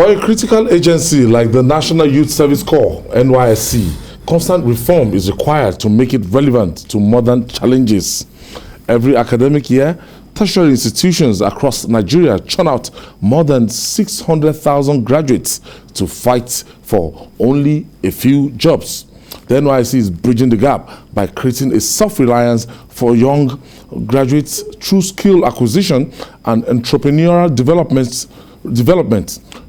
For a critical agency like the National Youth Service Corps, NYSC, constant reform is required to make it relevant to modern challenges. Every academic year, tertiary institutions across Nigeria churn out more than 600,000 graduates to fight for only a few jobs. The NYSC is bridging the gap by creating a self-reliance for young graduates through skill acquisition and entrepreneurial development.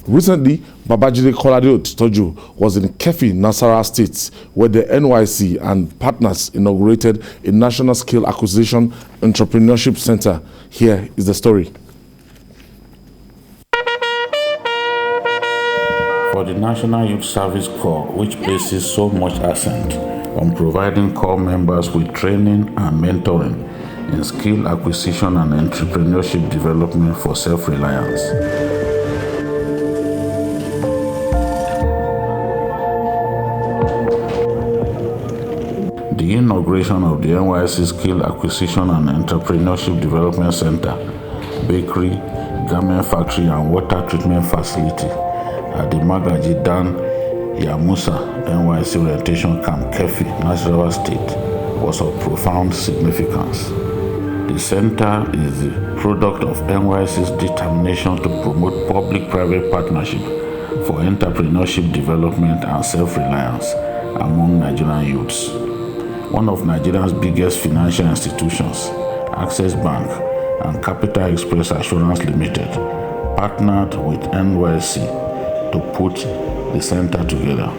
Recently, Babajide Kolade Otitoju was in Keffi, Nasarawa State, where the NYSC and partners inaugurated a National Skill Acquisition Entrepreneurship Center. Here is the story. For the National Youth Service Corps, which places so much accent on providing corps members with training and mentoring in skill acquisition and entrepreneurship development for self-reliance. The inauguration of the NYSC Skill Acquisition and Entrepreneurship Development Center, bakery, garment factory and water treatment facility at the Magaji Dan Yamusa NYSC Orientation Camp, Keffi, Nasarawa State, was of profound significance. The center is the product of NYSC's determination to promote public-private partnership for entrepreneurship development and self-reliance among Nigerian youths. One of Nigeria's biggest financial institutions, Access Bank and Capital Express Assurance Limited, partnered with NYSC to put the center together.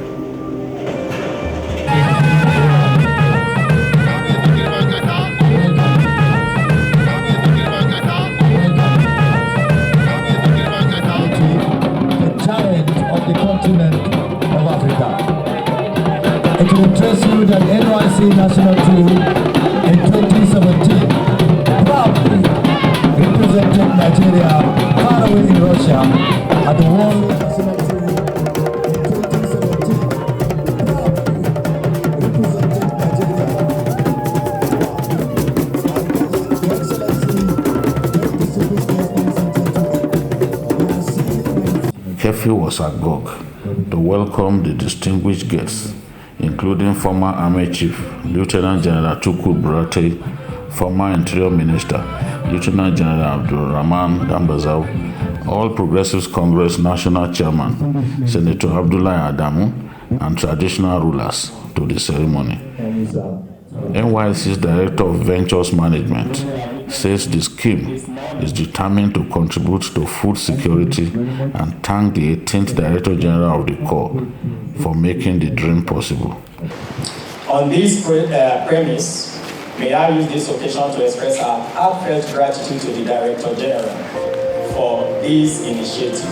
The challenge of the continent of Africa. It will interest you that NYSC National Tour in 2017 proudly represented Nigeria far away in Russia at the World National Tour in 2017. Proudly represented Nigeria. Keffi was agog to welcome the distinguished guests, including former Army Chief Lieutenant General Tukur Buratai, former Interior Minister Lieutenant General Abdul Rahman Dambazau, All Progressives Congress National Chairman Senator Abdullahi Adamu, and traditional rulers to the ceremony. NYSC's Director of Ventures Management says the scheme is determined to contribute to food security and thank the 18th Director General of the Corps for making the dream possible. On this premise, may I use this occasion to express our heartfelt gratitude to the Director General for this initiative,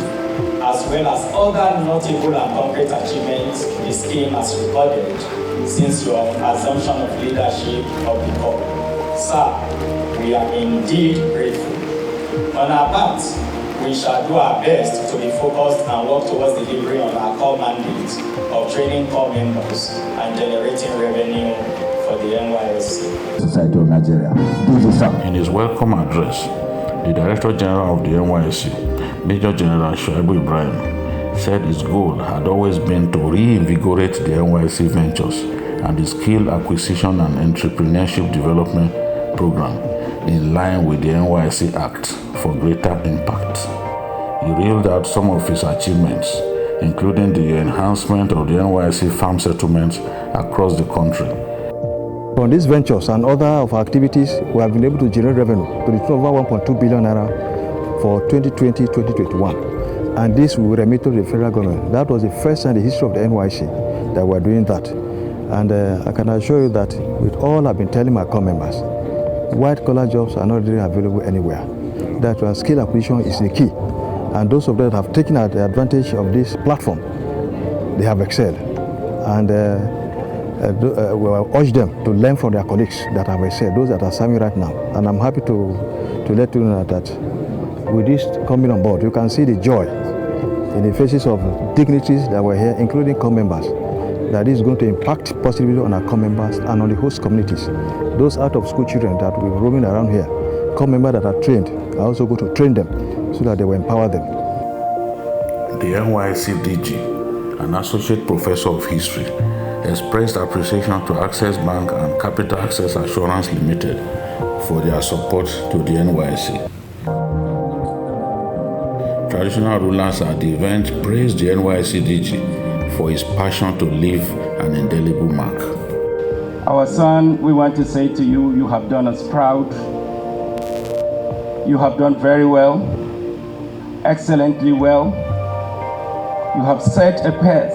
as well as other notable and concrete achievements the scheme has recorded since your assumption of leadership of the Corps. Sir, we are indeed grateful. On our part, we shall do our best to be focused and work towards delivery on our core mandate of training corps members and generating revenue for the NYSC. Society of Nigeria. In his welcome address, the Director General of the NYSC, Major General Shuaibu Ibrahim, said his goal had always been to reinvigorate the NYSC Ventures and the Skill Acquisition and Entrepreneurship Development Program in line with the NYSC Act for greater impact. He reeled out some of his achievements, including the enhancement of the NYSC farm settlements across the country. On these ventures and other of our activities, we have been able to generate revenue to the tune of over 1.2 billion naira for 2020-2021. And this we will remit to the federal government. That was the first time in the history of the NYSC that we are doing that. And I can assure you that with all I've been telling my corps members, white-collar jobs are not really available anywhere. That skill acquisition is the key. And those of them that have taken advantage of this platform, they have excelled. And we will urge them to learn from their colleagues that have excelled, those that are serving right now. And I'm happy to let you know that with this coming on board, you can see the joy in the faces of dignitaries that were here, including corps members, that is going to impact positively on our corps members and on the host communities. Those out-of-school children that will be roaming around here, corps members that are trained, I also go to train them so that they will empower them. The NYSC DG, an associate professor of history, expressed appreciation to Access Bank and Capital Access Assurance Limited for their support to the NYSC. Traditional rulers at the event praised the NYSC DG for his passion to leave an indelible mark. Our son, we want to say to you, you have done us proud. You have done very well, excellently well. You have set a path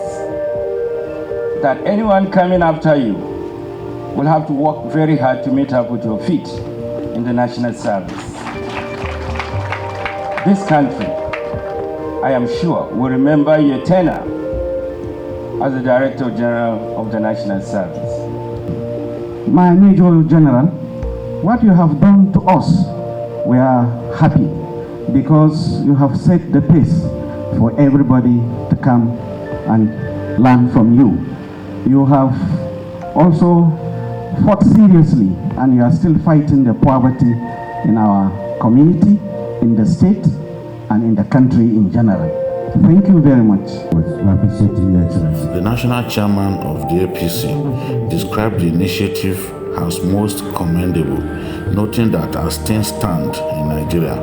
that anyone coming after you will have to work very hard to meet up with your feet in the national service. This country, I am sure, will remember your tenure as the Director General of the National Service. My Major General, what you have done to us, we are happy because you have set the pace for everybody to come and learn from you. You have also fought seriously and you are still fighting the poverty in our community, in the state, and in the country in general. Thank you very much. The national chairman of the APC described the initiative as most commendable, noting that as things stand in Nigeria,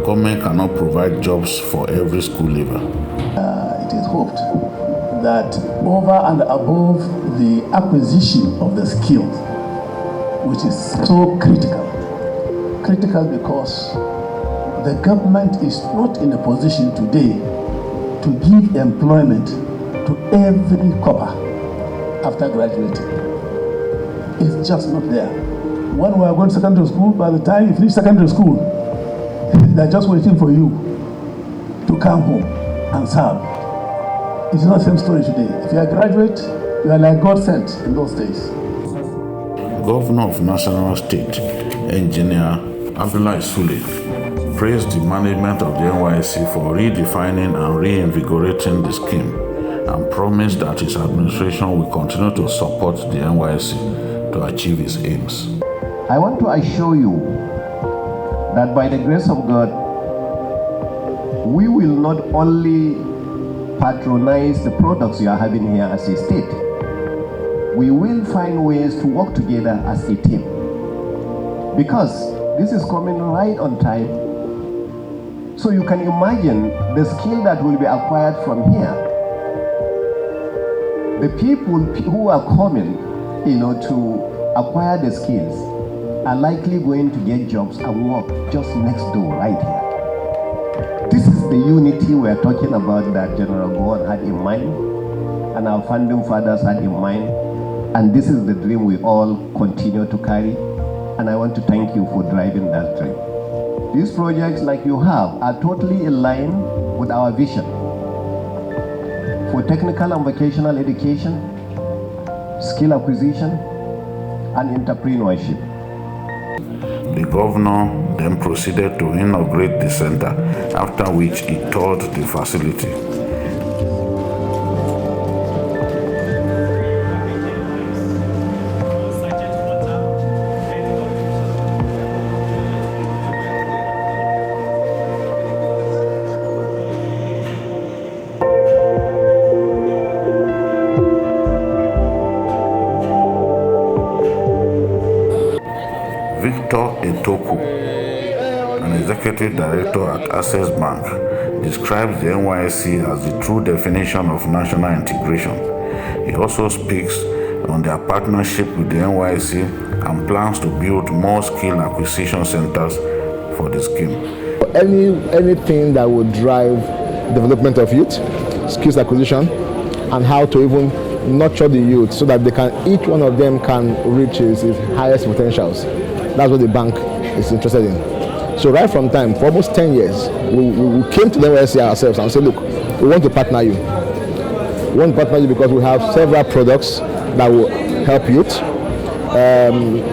government cannot provide jobs for every school leaver. It is hoped that over and above the acquisition of the skills, which is so critical because the government is not in a position today to give employment to every copper after graduating. It's just not there. When we are going to secondary school, by the time you finish secondary school, they're just waiting for you to come home and serve. It's not the same story today. If you are a graduate, you are like God sent in those days. Governor of Nasarawa State, Engineer Abdullah Sule, praised the management of the NYSC for redefining and reinvigorating the scheme and promised that his administration will continue to support the NYSC to achieve its aims. I want to assure you that by the grace of God, we will not only patronize the products you are having here as a state, we will find ways to work together as a team. Because this is coming right on time. So you can imagine the skill that will be acquired from here. The people who are coming, to acquire the skills are likely going to get jobs and work just next door, right here. This is the unity we are talking about that General Gowon had in mind and our founding fathers had in mind. And this is the dream we all continue to carry. And I want to thank you for driving that dream. These projects, like you have, are totally in line with our vision for technical and vocational education, skill acquisition, and entrepreneurship. The governor then proceeded to inaugurate the center, after which he toured the facility. Etoku, an executive director at Access Bank, describes the NYSC as the true definition of national integration. He also speaks on their partnership with the NYSC and plans to build more skill acquisition centers for the scheme. Anything that would drive development of youth, skills acquisition, and how to even nurture the youth so that each one of them can reach his highest potentials. That's what the bank is interested in. So right from time, for almost 10 years, we came to the NYSC ourselves and said, look, we want to partner you. We want to partner you because we have several products that will help youth.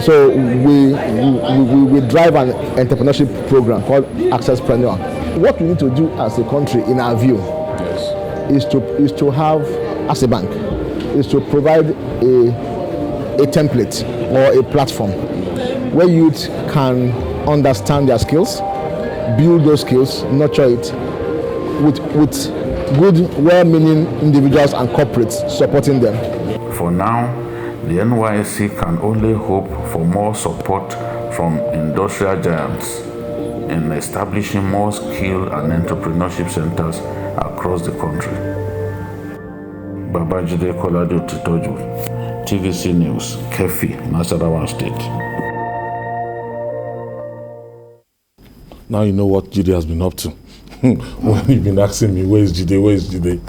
So we drive an entrepreneurship program called Accesspreneur. What we need to do as a country, in our view, is to have, as a bank, is to provide a template or a platform where youth can understand their skills, build those skills, nurture it with good, well-meaning individuals and corporates supporting them. For now, the NYSC can only hope for more support from industrial giants in establishing more skill and entrepreneurship centers across the country. Babajide Kolade Titoju, TVC News, Keffi, Nasarawa State. Now you know what Jide has been up to. When you've been asking me, where is Jide?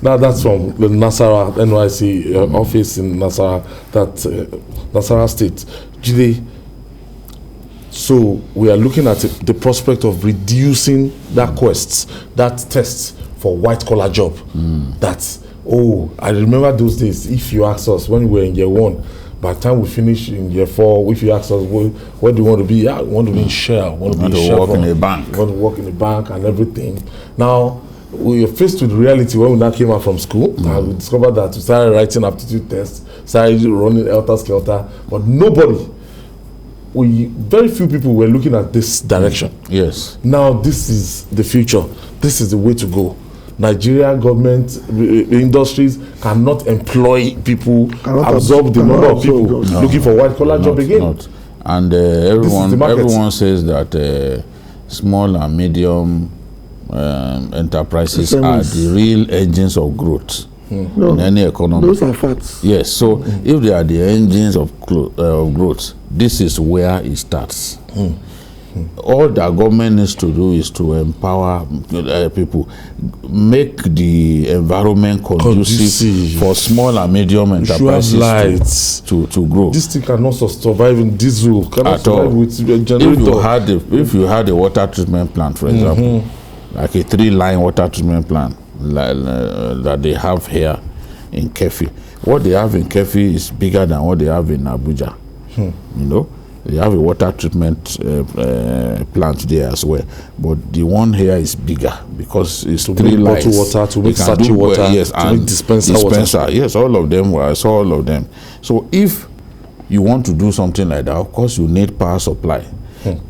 Now that's from the Nasarawa NYSC office in Nasarawa, Nasarawa State. Jide, so we are looking at the prospect of reducing that test for white collar job. I remember those days. If you ask us when we were in year 1, by the time we finish in year 4, if you ask us where do you want to be, I want to be in Shell, want to work in a bank, want to work in a bank and everything. Now we are faced with reality when we now came out from school, and we discovered that we started writing aptitude tests, started running helter-skelter, but very few people were looking at this direction. Yes. Now this is the future. This is the way to go. Nigeria government industries cannot employ people, absorb the number of people looking for white collar job again. And everyone says that small and medium enterprises are the real engines of growth in any economy. Those are facts. Yes, so if they are the engines of growth, this is where it starts. All the government needs to do is to empower people, make the environment conducive for small and medium enterprises to grow. This thing cannot survive in diesel, cannot survive with a generator. If you had a water treatment plant, for example, like a 3-line water treatment plant that they have here in Keffi, what they have in Keffi is bigger than what they have in Abuja. You know, they have a water treatment plant there as well, but the one here is bigger because it's to 3 lines. Bottle water, to make sachet water, yes, to make dispenser water. Yes, all of them. I saw all of them. So if you want to do something like that, of course you need power supply.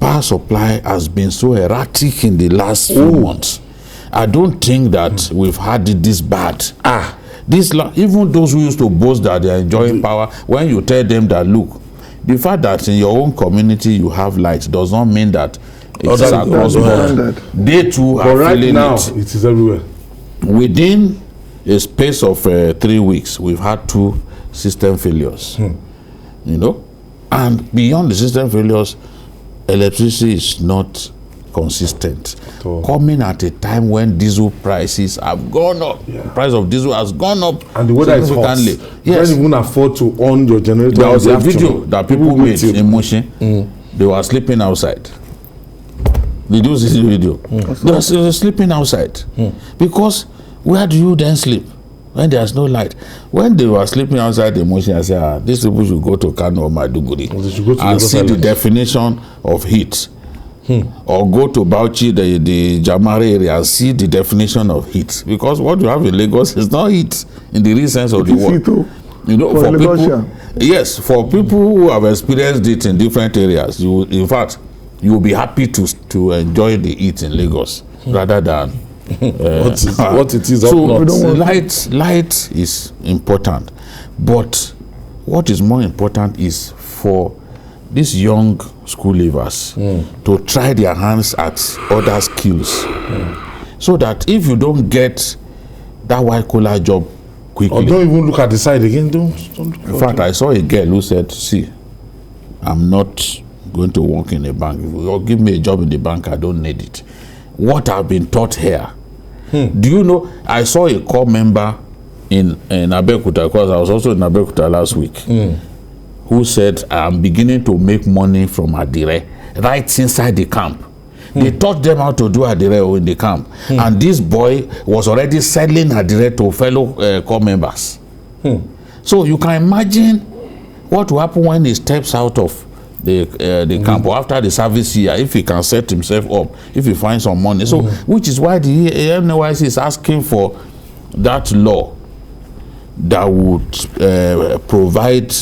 Power supply has been so erratic in the last few months. I don't think that we've had it this bad. Even those who used to boast that they are enjoying power, when you tell them that, look, the fact that in your own community you have light does not mean that it's across board. They too are feeling now, it is everywhere. Within a space of 3 weeks, we've had 2 system failures. You know, and beyond the system failures, electricity is not consistent. Coming at a time when diesel prices have gone up. The price of diesel has gone up. And the weather is hot. Yes. You can't even afford to on your generator. There was a video that people made in motion. They were sleeping outside. Did you see the video? They were sleeping outside. Because where do you then sleep when there's no light? When they were sleeping outside the motion, I said, these people should go to Kano or Maiduguri and see the definition of heat. Or go to Bauchi, the Jamare area, and see the definition of heat. Because what you have in Lagos is not heat in the real sense of the word. You know, for people, yes, for people who have experienced it in different areas, in fact, you will be happy to enjoy the heat in Lagos rather than what it is. So light is important, but what is more important is for these young school leavers to try their hands at other skills, so that if you don't get that white collar job quickly, or don't even look at the side again. Don't in fact, I saw a girl who said, see, I'm not going to work in a bank. If you give me a job in the bank, I don't need it. What I've been taught here. Do you know, I saw a core member in Abeokuta, because I was also in Abeokuta last week, who said, I'm beginning to make money from Adire right inside the camp. They taught them how to do Adire in the camp. And this boy was already selling Adire to fellow core members. So you can imagine what will happen when he steps out of the camp or after the service year, if he can set himself up, if he finds some money. So, which is why the NYSC is asking for that law that would provide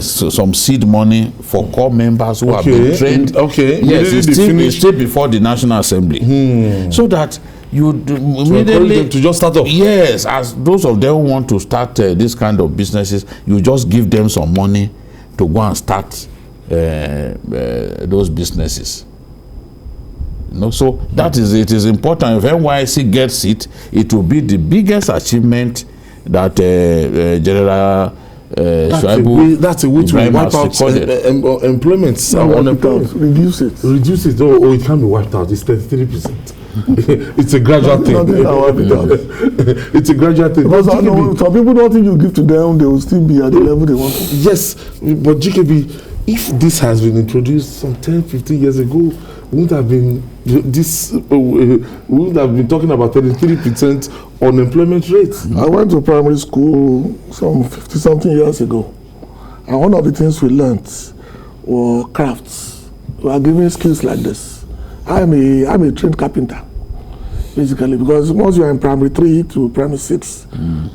some seed money for core members who have been trained. Yes, it's still before the National Assembly. So that you immediately them to just start up. Yes, as those of them who want to start this kind of businesses, you just give them some money to go and start those businesses. So that is it. Is important. If NYSC gets it, it will be the biggest achievement that General that's a way to wipe out employment. Unemployment. Reduce it. Reduce it. Oh, it can't be wiped out. It's 33%. It's a gradual thing. It's a gradual thing. Because I know some people don't think you give to them, they will still be at the level they want to. Yes, but GKB, if this has been introduced some 10, 15 years ago, we wouldn't have been talking about 33% unemployment rate. I went to primary school some 50-something years ago, and one of the things we learned were crafts. We are given skills like this. I'm a trained carpenter, basically, because once you are in primary 3 to primary 6,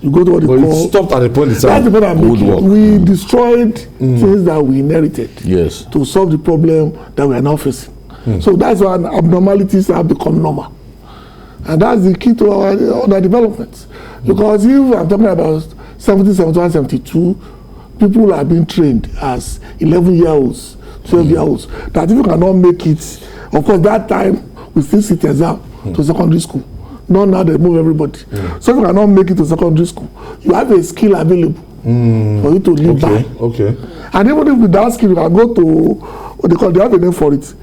you go to what they call. It stopped at the point That's the point I'm making. We destroyed things that we inherited to solve the problem that we are now facing. So that's why abnormalities have become normal, and that's the key to our development. Because if I'm talking about 70, 71, 72, people are being trained as 11-year-olds, 12-year-olds. That if you cannot make it, of course, that time we still sit exam to secondary school. Now they move everybody. So if you cannot make it to secondary school, you have a skill available for you to live by. Okay. And even if with that skill, you can go to what they call, they have a name for it.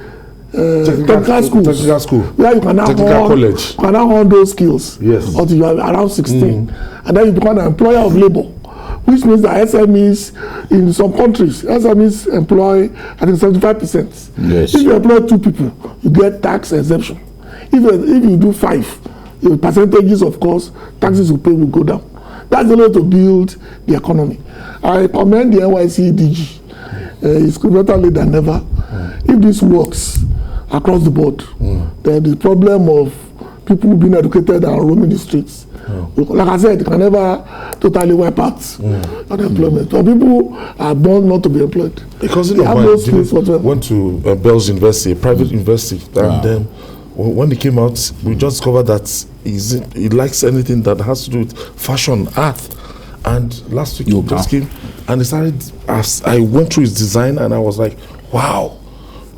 Technical schools. Technical school. Where you can now college. You can now hold those skills until you are around 16. And then you become an employer of labor, which means that SMEs in some countries, SMEs employ, I think, 75%. Yes. If you employ 2 people, you get tax exemption. If you do 5, the percentages, of course, taxes you pay will go down. That's the way to build the economy. I commend the NYSC DG. It's better late than never. If this works across the board, then the problem of people being educated and roaming the streets, like I said, it can never totally wipe out unemployment. But people are born not to be employed. Because they have no skills whatsoever. Went to Bells University, a private university, and then when he came out, we just discovered that he likes anything that has to do with fashion, art. And last week he just came and he started. As I went through his design, and I was like, wow.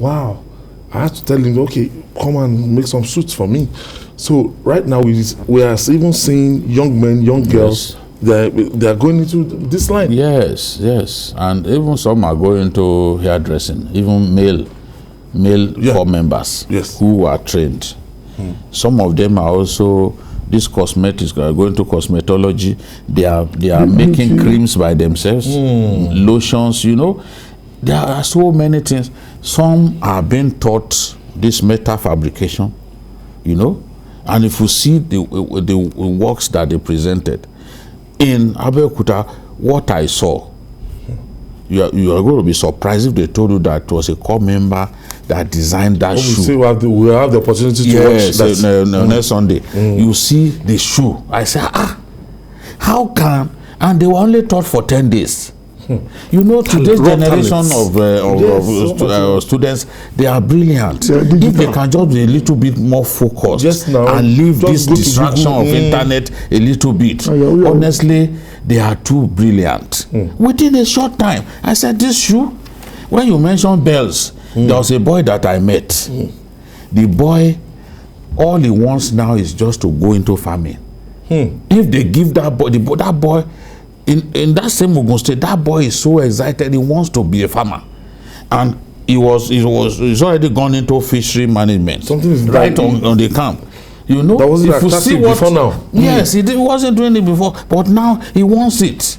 I had to tell him, okay, come and make some suits for me. So right now we are even seeing young men, young girls, they are going into this line. Yes, and even some are going to hairdressing, even male corps members who are trained. Some of them are also these cosmetics, are going to cosmetology. They are making creams by themselves, lotions. There are so many things. Some are being taught this metal fabrication, and if you see the works that they presented in Abeokuta, what I saw, you are going to be surprised if they told you that it was a corps member that designed that shoe. We have the opportunity to watch that. Next Sunday. You see the shoe. I say, how can? And they were only taught for 10 days. Today's generation of students, they are brilliant. If they can just be a little bit more focused and leave this distraction of internet a little bit, honestly, they are too brilliant. Within a short time, I said, this shoe, when you mentioned bells, there was a boy that I met. The boy, all he wants now is just to go into farming. If they give that boy, in that same Ogun State, that boy is so excited, he wants to be a farmer. And he's already gone into fishery management. Something is right on the camp. That wasn't attractive before now. Yes, he wasn't doing it before, but now he wants it.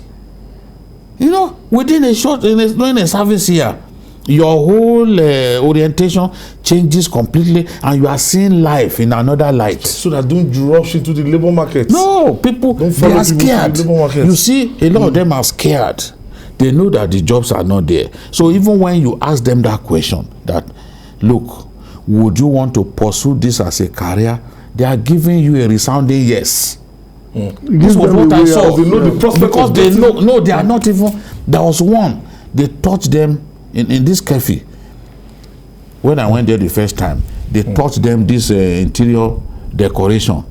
Within during a service year, your whole orientation changes completely, and you are seeing life in another light. So that don't rush into the labor market. No, people, they are scared. You see, a lot of them are scared. They know that the jobs are not there. So even when you ask them that question, that, look, would you want to pursue this as a career? They are giving you a resounding yes. This was what I saw. Because they know, they are not even. There was one, they taught them in this Keffi. When I went there the first time, they taught them this interior decoration.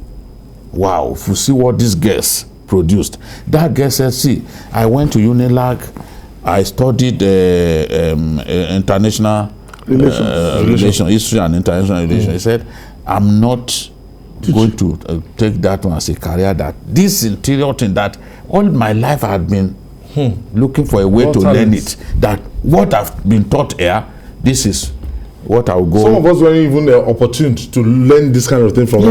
Wow, if you see what these girls produced. That girl said, see, I went to Unilag, I studied international relations, history and international relations. He said, I'm not going to take that one as a career. That this interior thing that all my life I had been looking for a way to learn it. That what I've been taught here, this is what I'll go. Some of us weren't even opportune to learn this kind of thing from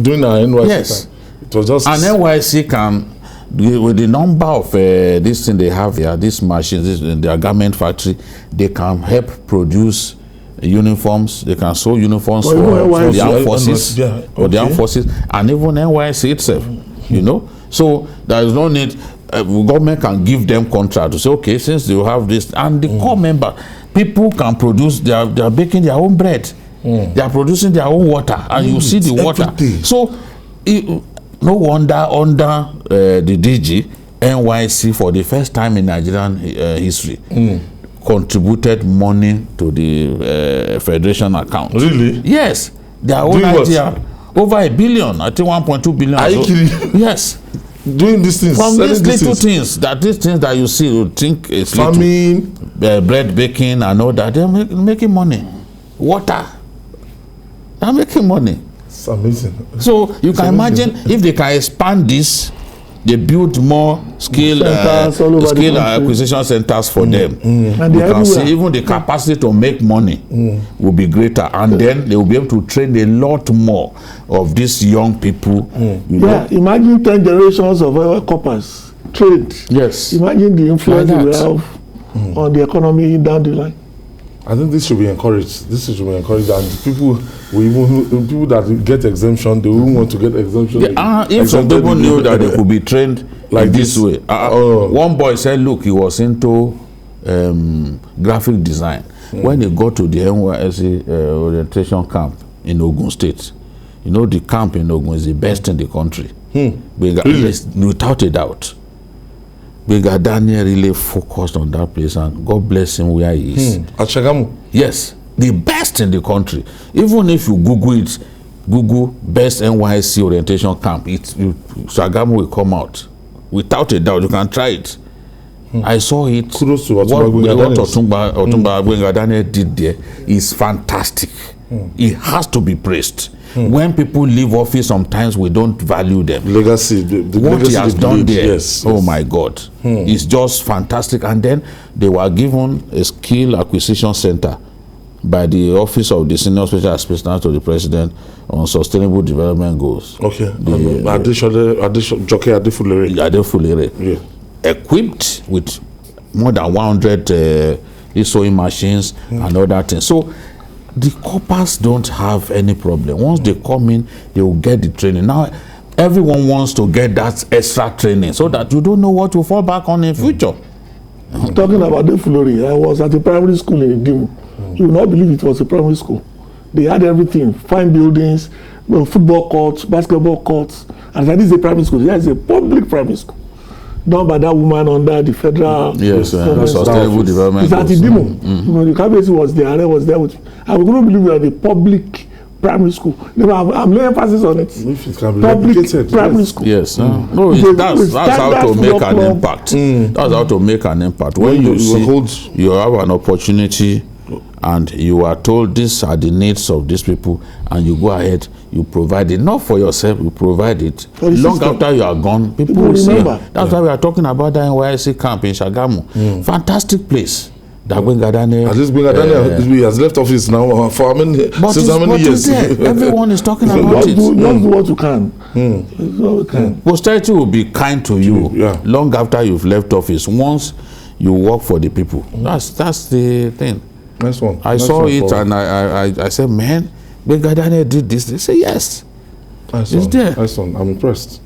doing our NYSC time. It was just an NYSC can, with the number of this thing they have here, these machines, their garment factory, they can help produce uniforms. They can sew uniforms for the armed forces, the armed forces, and even NYSC itself. You know, so there is no need. Government can give them contract to say, okay, since you have this, and the core member, people can produce. They are baking their own bread. They are producing their own water, and you see the water. So, no wonder under the DG, NYSC for the first time in Nigerian history contributed money to the federation account. Really? Yes. Their own idea. Over $1 billion, I think 1.2 billion. Are you kidding? Yes. Doing these things. From these little things, these things that you see, you think it's farming, bread baking and all that, they're making money. Water. They're making money. It's amazing. So you can imagine if they can expand this, they build more skill acquisition centers for them. And you can see even the capacity to make money will be greater, and then they will be able to train a lot more of these young people. Imagine 10 generations of our coppers trained. Yes. Imagine the influence we have on the economy down the line. I think this should be encouraged. This should be encouraged, and people that get exemption, they will want to get exemption. If some people knew that they could be trained like this way. One boy said, look, he was into graphic design. When he got to the NYSC orientation camp in Ogun State, you know, the camp in Ogun is the best in the country. Without a doubt. Brigadier Daniel really focused on that place, and God bless him where he is. At Shagamu? Yes, the best in the country. Even if you Google it, Google best NYSC orientation camp, Shagamu will come out. Without a doubt, you can try it. I saw it. Kudos to what Otumba Daniel did there is fantastic. It has to be praised. When people leave office, sometimes we don't value them. Legacy, what he has done there, oh my God, it's just fantastic. And then they were given a skill acquisition center by the Office of the Senior Special Assistant to the President on Sustainable Development Goals. Okay. Adefulere. Equipped with more than 100 sewing machines and all that thing. So the coppers don't have any problem. Once they come in, they will get the training. Now, everyone wants to get that extra training so that you don't know what to fall back on in future. Talking about the Flori, I was at a primary school in Idimu. You will not believe it was a primary school. They had everything, fine buildings, football courts, basketball courts. And that is a primary school. That is a public primary school. Done by that woman under the federal sustainable development. It's at Idimu. The Keffi was there, and I was there with me. I couldn't believe we had a public primary school. I'm laying emphasis on it. If it can be public primary school. Yes. No, that's how to make an impact. That's how to make an impact. When you see you have an opportunity and you are told these are the needs of these people, and you go ahead, you provide it, not for yourself, you provide it. Long after you are gone, people will remember. That's why we are talking about the NYSC camp in Shagamu. Fantastic place. At least Daniel has left office now for how many years? Everyone is talking about it. Just do what you can. Posterity will be kind to you long after you've left office. Once you work for the people, that's the thing. Nice one. I saw it and I said, man, Brigadier Daniel did this. They say yes. It's there. Nice one. I'm impressed.